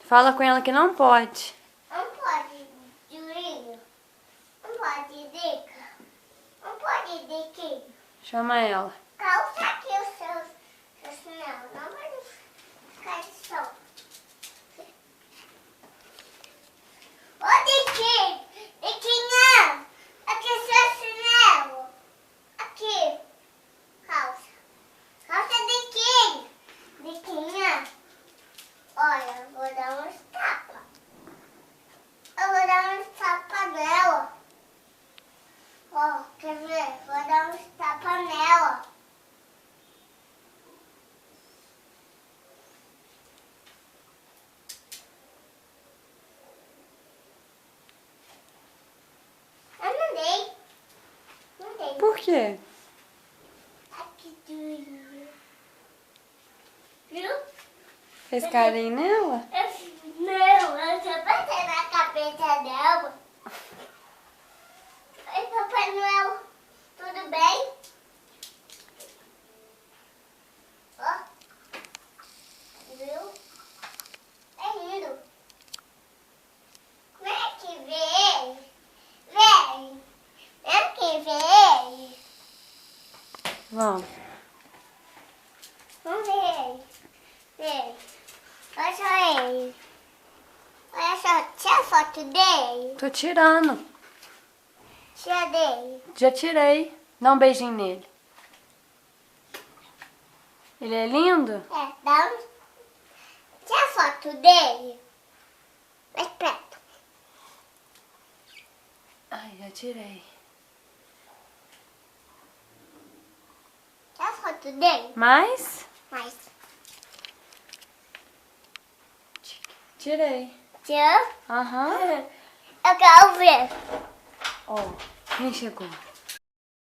Fala com ela que não pode. Não pode, Julinho. Não pode, Dica. Não pode, Diquinho. Chama ela. Calça aqui os seus chinelos. Não pode ficar de sol. Ô, Diquinho. Diquinha. Aqui seu chinelo. Aqui. Calça. Calça, Diquinho. Diquinha. Olha, eu vou dar uns tapas. Eu vou dar uns tapas nela. Ó, quer ver? Vou dar uns tapas nela. Eu não dei. Não dei. Por quê? Aqui, Julinho. Viu? Fez carinho nela? Não, eu só passei na cabeça dela. Oi, Papai Noel, tudo bem? Ó, viu? É lindo. Vem aqui ver ele. Vem. Vem aqui ver ele. Vamos. Vamos ver ele. Vem. Olha só ele. Olha só, tira a foto dele. Tô tirando. Tira dele. Já tirei. Dá um beijinho nele. Ele é lindo? É, dá um... Tira a foto dele. Mais perto. Ai, já tirei. Tira a foto dele. Mais? Mais. Tirei. Tira. Aham. Eu quero ver. Ó, quem chegou?